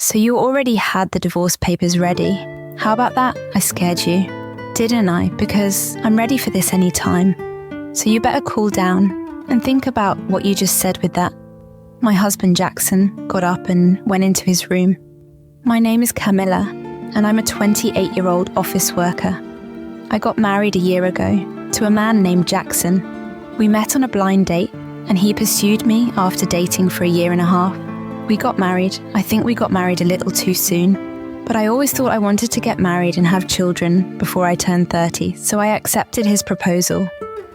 So you already had the divorce papers ready. How about that? I scared you. Didn't I? Because I'm ready for this any time. So you better cool down and think about what you just said with that. My husband Jackson got up and went into his room. My name is Camilla, and I'm a 28-year-old office worker. I got married a year ago to a man named Jackson. We met on a blind date, and he pursued me after dating for a year and a half. We got married. I think we got married a little too soon, but I always thought I wanted to get married and have children before I turned 30, so I accepted his proposal.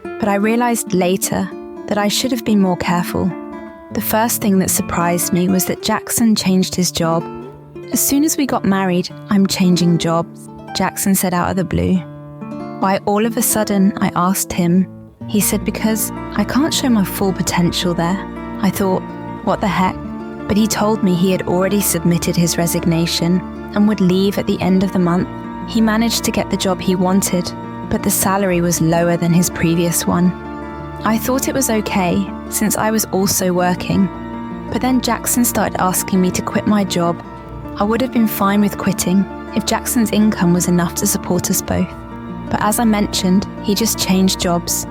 But I realized later that I should have been more careful. The first thing that surprised me was that Jackson changed his job. As soon as we got married, I'm changing jobs, Jackson said out of the blue. Why all of a sudden I asked him, he said because I can't show my full potential there. I thought, what the heck? But he told me he had already submitted his resignation and would leave at the end of the month. He managed to get the job he wanted, but the salary was lower than his previous one. I thought it was okay, since I was also working. But then Jackson started asking me to quit my job. I would have been fine with quitting if Jackson's income was enough to support us both. But as I mentioned, he just changed jobs,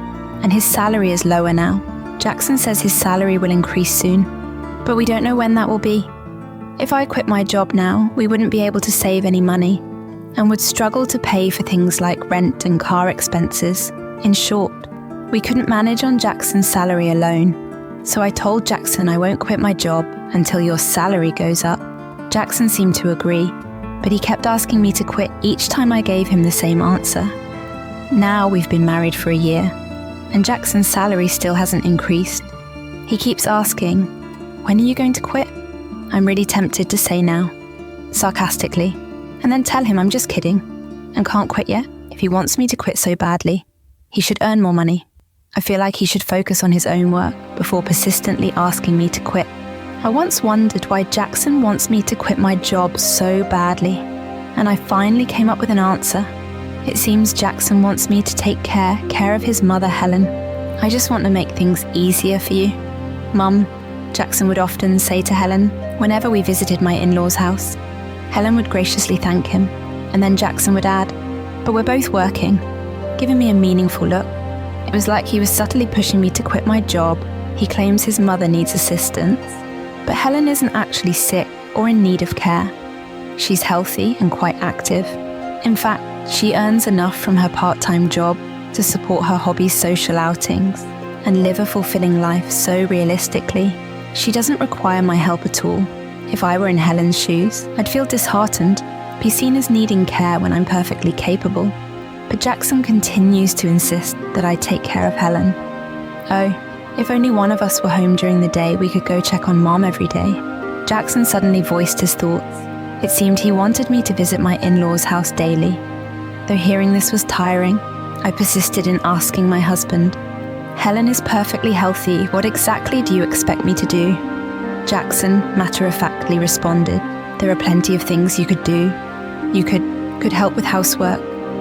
and his salary is lower now. Jackson says his salary will increase soon, but we don't know when that will be. If I quit my job now, we wouldn't be able to save any money, and would struggle to pay for things like rent and car expenses. In short, we couldn't manage on Jackson's salary alone. So I told Jackson I won't quit my job until your salary goes up. Jackson seemed to agree, but he kept asking me to quit each time I gave him the same answer. Now we've been married for a year, and Jackson's salary still hasn't increased. He keeps asking, when are you going to quit? I'm really tempted to say now, sarcastically, and then tell him I'm just kidding and can't quit yet. If he wants me to quit so badly, he should earn more money. I feel like he should focus on his own work before persistently asking me to quit. I once wondered why Jackson wants me to quit my job so badly, and I finally came up with an answer. It seems Jackson wants me to take care of his mother, Helen. I just want to make things easier for you. Mum, Jackson would often say to Helen whenever we visited my in-laws' house. Helen would graciously thank him, and then Jackson would add, but we're both working, giving me a meaningful look. It was like he was subtly pushing me to quit my job. He claims his mother needs assistance, but Helen isn't actually sick or in need of care. She's healthy and quite active. In fact, she earns enough from her part-time job to support her hobby social outings and live a fulfilling life so realistically. She doesn't require my help at all. If I were in Helen's shoes, I'd feel disheartened, be seen as needing care when I'm perfectly capable. But Jackson continues to insist that I take care of Helen. Oh, if only one of us were home during the day, we could go check on Mom every day. Jackson suddenly voiced his thoughts. It seemed he wanted me to visit my in-laws' house daily. Though hearing this was tiring, I persisted in asking my husband, Helen is perfectly healthy, what exactly do you expect me to do? Jackson matter-of-factly responded, there are plenty of things you could do. You could help with housework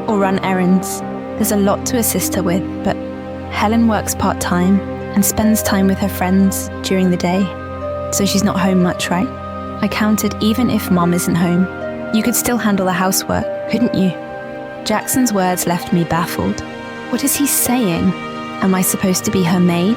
or run errands. There's a lot to assist her with, but Helen works part-time and spends time with her friends during the day, so she's not home much, right? I countered, even if Mom isn't home, you could still handle the housework, couldn't you? Jackson's words left me baffled. What is he saying? Am I supposed to be her maid?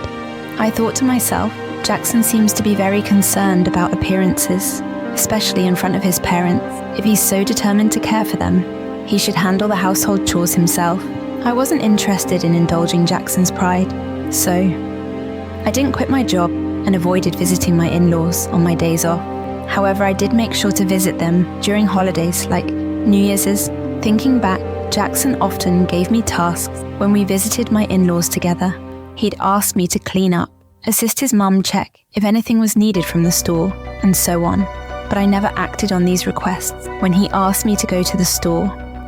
I thought to myself, Jackson seems to be very concerned about appearances, especially in front of his parents. If he's so determined to care for them, he should handle the household chores himself. I wasn't interested in indulging Jackson's pride, so I didn't quit my job and avoided visiting my in-laws on my days off. However, I did make sure to visit them during holidays like New Year's. Thinking back, Jackson often gave me tasks when we visited my in-laws together. He'd ask me to clean up, assist his mum check if anything was needed from the store, and so on. But I never acted on these requests. When he asked me to go to the store,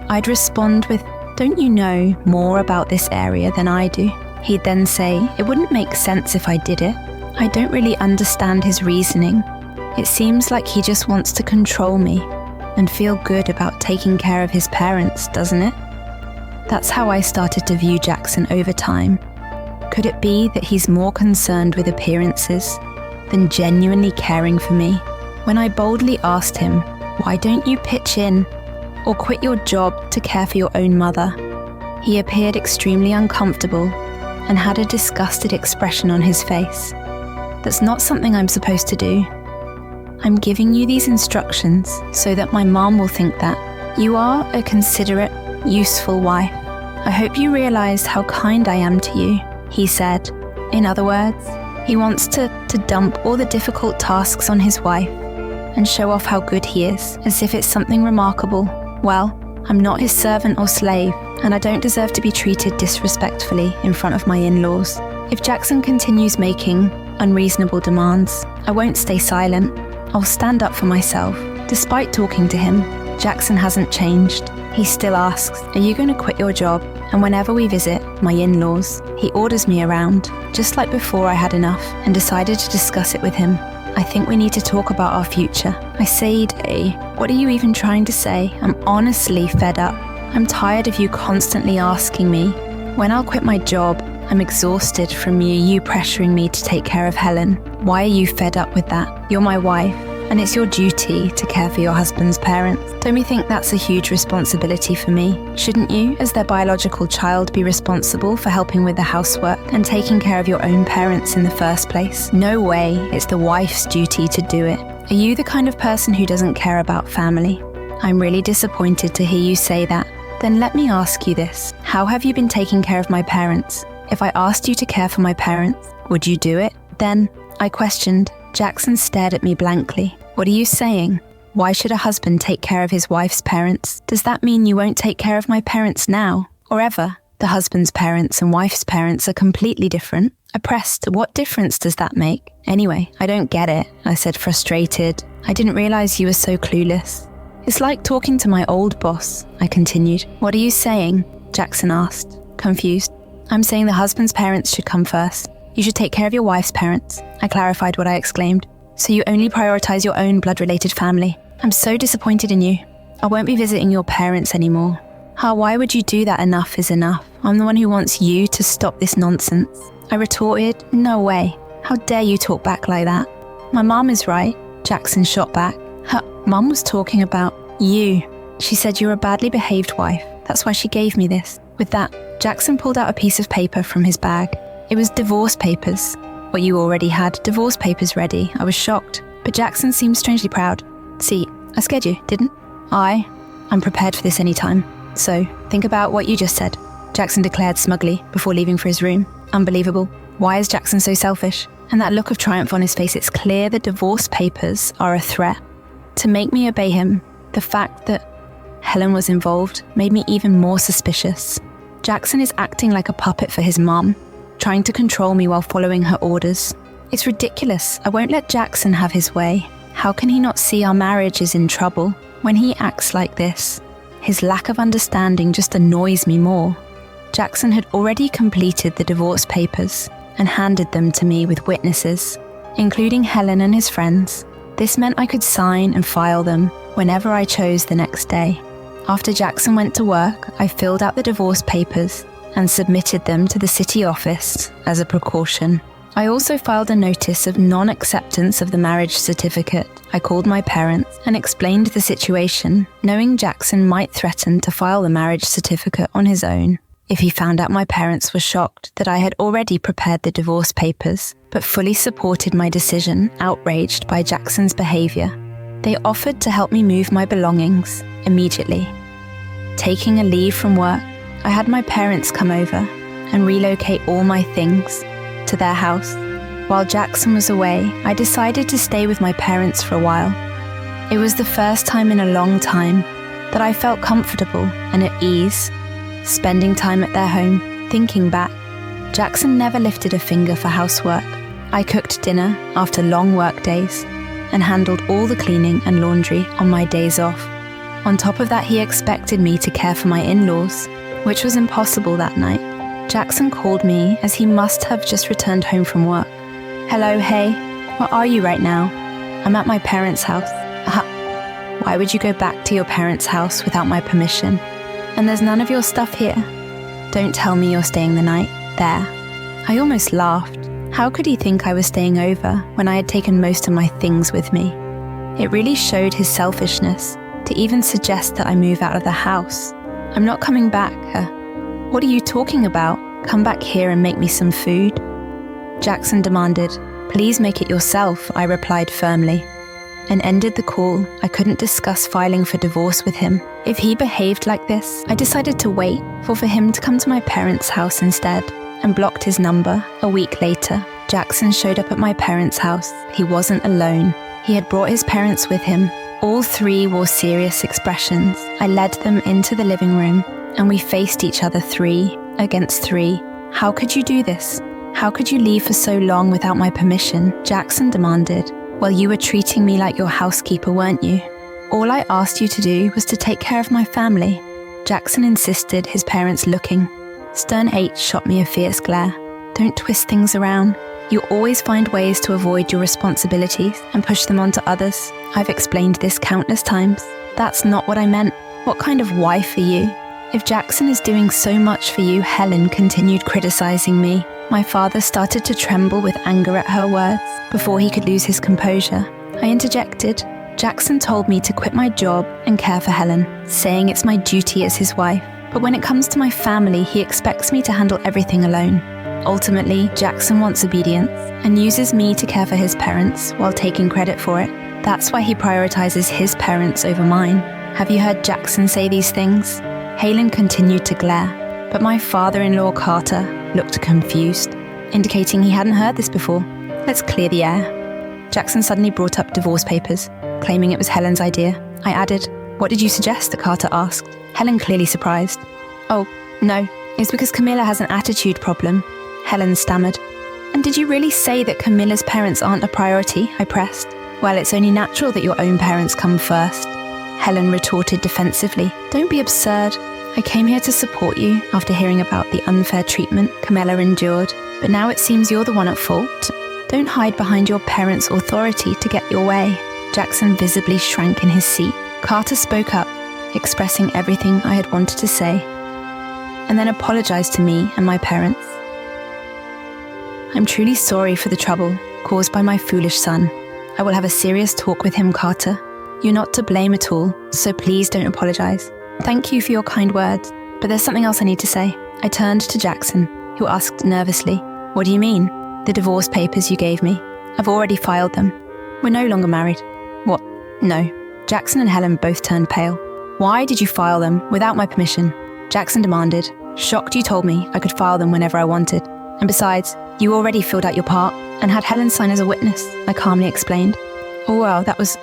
I'd respond with, don't you know more about this area than I do? He'd then say, it wouldn't make sense if I did it. I don't really understand his reasoning. It seems like he just wants to control me and feel good about taking care of his parents, doesn't it? That's how I started to view Jackson over time. Could it be that he's more concerned with appearances than genuinely caring for me? when I boldly asked him, "Why don't you pitch in or quit your job to care for your own mother?" He appeared extremely uncomfortable and had a disgusted expression on his face. "That's not something I'm supposed to do. I'm giving you these instructions so that my mom will think that you are a considerate, useful wife. I hope you realize how kind I am to you," he said. In other words, he wants to dump all the difficult tasks on his wife and show off how good he is, as if it's something remarkable. Well, I'm not his servant or slave, and I don't deserve to be treated disrespectfully in front of my in-laws. If Jackson continues making unreasonable demands, I won't stay silent. I'll stand up for myself. Despite talking to him, Jackson hasn't changed. He still asks, "Are you going to quit your job?" And whenever we visit my in-laws, he orders me around. Just like before, I had enough and decided to discuss it with him. "I think we need to talk about our future." I said, "What are you even trying to say? I'm honestly fed up. I'm tired of you constantly asking me when I'll quit my job. I'm exhausted from you pressuring me to take care of Helen. Why are you fed up with that? You're my wife, and it's your duty to care for your husband's parents. Don't you think that's a huge responsibility for me? Shouldn't you, as their biological child, be responsible for helping with the housework and taking care of your own parents in the first place? No way, it's the wife's duty to do it. Are you the kind of person who doesn't care about family? I'm really disappointed to hear you say that. Then let me ask you this. How have you been taking care of my parents? If I asked you to care for my parents, would you do it?" Then, I questioned. Jackson stared at me blankly. "What are you saying? Why should a husband take care of his wife's parents? Does that mean you won't take care of my parents now, or ever?" The husband's parents and wife's parents are completely different. I pressed, "What difference does that make?" "Anyway, I don't get it," I said, frustrated. "I didn't realize you were so clueless." "It's like talking to my old boss," I continued. "What are you saying?" Jackson asked, confused. "I'm saying the husband's parents should come first. You should take care of your wife's parents." I clarified what I exclaimed. "So you only prioritize your own blood-related family. I'm so disappointed in you. I won't be visiting your parents anymore." Why would you do that? Enough is enough. I'm the one who wants you to stop this nonsense." I retorted, "No way. How dare you talk back like that?" "My mom is right," Jackson shot back. "Her mom was talking about you. She said you're a badly behaved wife. That's why she gave me this." With that, Jackson pulled out a piece of paper from his bag. It was divorce papers. Well, you already had divorce papers ready. I was shocked, but Jackson seemed strangely proud. "See, I scared you, didn't I? I'm prepared for this any time. So, think about what you just said," Jackson declared smugly before leaving for his room. Unbelievable. Why is Jackson so selfish? And that look of triumph on his face, it's clear the divorce papers are a threat. To make me obey him, the fact that Helen was involved made me even more suspicious. Jackson is acting like a puppet for his mom, trying to control me while following her orders. It's ridiculous. I won't let Jackson have his way. How can he not see our marriage is in trouble? When he acts like this, his lack of understanding just annoys me more. Jackson had already completed the divorce papers and handed them to me with witnesses, including Helen and his friends. This meant I could sign and file them whenever I chose the next day. After Jackson went to work, I filled out the divorce papers and submitted them to the city office as a precaution. I also filed a notice of non-acceptance of the marriage certificate. I called my parents and explained the situation, knowing Jackson might threaten to file the marriage certificate on his own. If he found out, my parents were shocked that I had already prepared the divorce papers, but fully supported my decision, outraged by Jackson's behavior. They offered to help me move my belongings immediately. Taking a leave from work, I had my parents come over and relocate all my things to their house. While Jackson was away, I decided to stay with my parents for a while. It was the first time in a long time that I felt comfortable and at ease, spending time at their home. Thinking back, Jackson never lifted a finger for housework. I cooked dinner after long work days and handled all the cleaning and laundry on my days off. On top of that, he expected me to care for my in-laws, which was impossible that night. Jackson called me as he must have just returned home from work. "Hello, hey, where are you right now?" "I'm at my parents' house." Why would you go back to your parents' house without my permission? And there's none of your stuff here? Don't tell me you're staying the night there. I almost laughed. How could he think I was staying over when I had taken most of my things with me? It really showed his selfishness to even suggest that I move out of the house. I'm not coming back. What are you talking about? Come back here and make me some food. Jackson demanded. Please make it yourself, I replied firmly, and ended the call. I couldn't discuss filing for divorce with him. If he behaved like this, I decided to wait for him to come to my parents' house instead, and blocked his number. A week later, Jackson showed up at my parents' house. He wasn't alone. He had brought his parents with him. All three wore serious expressions. I led them into the living room, and we faced each other 3 against 3. How could you do this? How could you leave for so long without my permission? Jackson demanded. Well, you were treating me like your housekeeper, weren't you? All I asked you to do was to take care of my family. Jackson insisted, his parents looking. Stern H shot me a fierce glare. Don't twist things around. You always find ways to avoid your responsibilities and push them onto others. I've explained this countless times. That's not what I meant. What kind of wife are you? If Jackson is doing so much for you, Helen continued criticizing me. My father started to tremble with anger at her words before he could lose his composure. I interjected. Jackson told me to quit my job and care for Helen, saying it's my duty as his wife. But when it comes to my family, he expects me to handle everything alone. Ultimately, Jackson wants obedience and uses me to care for his parents while taking credit for it. That's why he prioritizes his parents over mine. Have you heard Jackson say these things? Helen continued to glare, but my father-in-law Carter looked confused, indicating he hadn't heard this before. Let's clear the air. Jackson suddenly brought up divorce papers, claiming it was Helen's idea. I added, what did you suggest? Carter asked. Helen clearly surprised. Oh, no, it's because Camilla has an attitude problem. Helen stammered. And did you really say that Camilla's parents aren't a priority? I pressed. Well, it's only natural that your own parents come first. Helen retorted defensively. Don't be absurd. I came here to support you after hearing about the unfair treatment Camilla endured, but now it seems you're the one at fault. Don't hide behind your parents' authority to get your way. Jackson visibly shrank in his seat. Carter spoke up, expressing everything I had wanted to say, and then apologized to me and my parents. I'm truly sorry for the trouble caused by my foolish son. I will have a serious talk with him, Carter. You're not to blame at all, so please don't apologize. Thank you for your kind words, but there's something else I need to say. I turned to Jackson, who asked nervously, what do you mean? The divorce papers you gave me. I've already filed them. We're no longer married. What? No. Jackson and Helen both turned pale. Why did you file them without my permission? Jackson demanded. Shocked you told me I could file them whenever I wanted. And besides, you already filled out your part and had Helen sign as a witness, I calmly explained. Oh well, that was...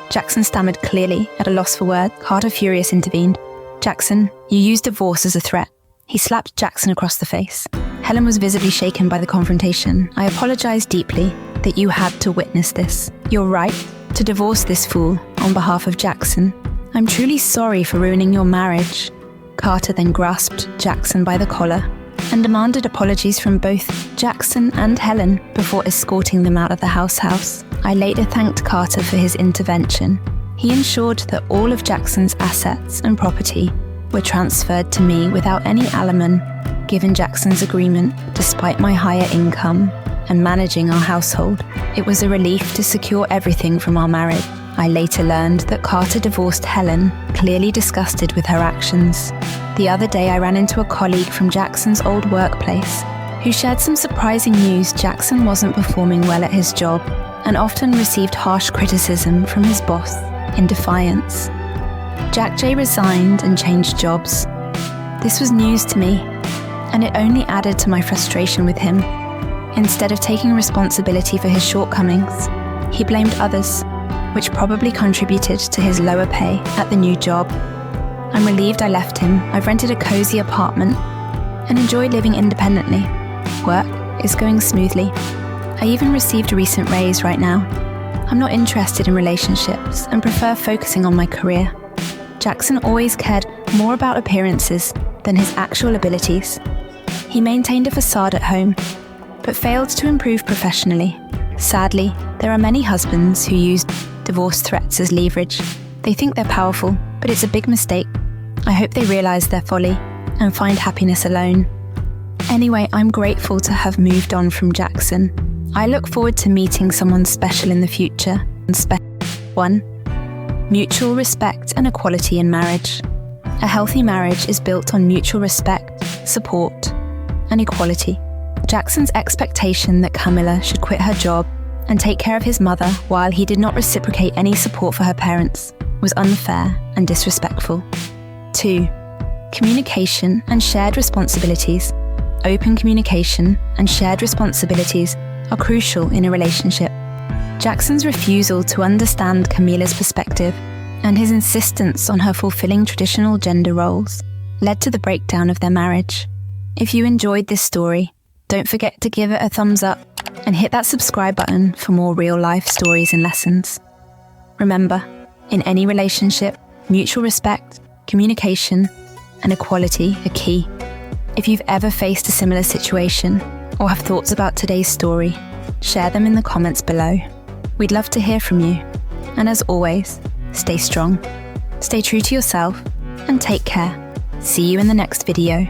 Jackson stammered clearly, at a loss for words. Carter, furious, intervened. Jackson, you used divorce as a threat. He slapped Jackson across the face. Helen was visibly shaken by the confrontation. I apologized deeply that you had to witness this. You're right to divorce this fool on behalf of Jackson. I'm truly sorry for ruining your marriage. Carter then grasped Jackson by the collar and demanded apologies from both Jackson and Helen before escorting them out of the house. I later thanked Carter for his intervention. He ensured that all of Jackson's assets and property were transferred to me without any alimony, given Jackson's agreement despite my higher income and managing our household. It was a relief to secure everything from our marriage. I later learned that Carter divorced Helen, clearly disgusted with her actions. The other day I ran into a colleague from Jackson's old workplace who shared some surprising news. Jackson wasn't performing well at his job and often received harsh criticism from his boss in defiance. Jack J resigned and changed jobs. This was news to me, and it only added to my frustration with him. Instead of taking responsibility for his shortcomings, he blamed others, which probably contributed to his lower pay at the new job. I'm relieved I left him. I've rented a cozy apartment and enjoy living independently. Work is going smoothly. I even received a recent raise right now. I'm not interested in relationships and prefer focusing on my career. Jackson always cared more about appearances than his actual abilities. He maintained a facade at home, but failed to improve professionally. Sadly, there are many husbands who use divorce threats as leverage. They think they're powerful, but it's a big mistake. I hope they realize their folly and find happiness alone. Anyway, I'm grateful to have moved on from Jackson. I look forward to meeting someone special in the future. 1. Mutual respect and equality in marriage. A healthy marriage is built on mutual respect, support, and equality. Jackson's expectation that Camilla should quit her job and take care of his mother while he did not reciprocate any support for her parents was unfair and disrespectful. 2. Communication and shared responsibilities. Open communication and shared responsibilities are crucial in a relationship. Jackson's refusal to understand Camila's perspective and his insistence on her fulfilling traditional gender roles led to the breakdown of their marriage. If you enjoyed this story, don't forget to give it a thumbs up and hit that subscribe button for more real-life stories and lessons. Remember, in any relationship, mutual respect, communication, and equality are key. If you've ever faced a similar situation or have thoughts about today's story, share them in the comments below. We'd love to hear from you. And as always, stay strong, stay true to yourself, and take care. See you in the next video.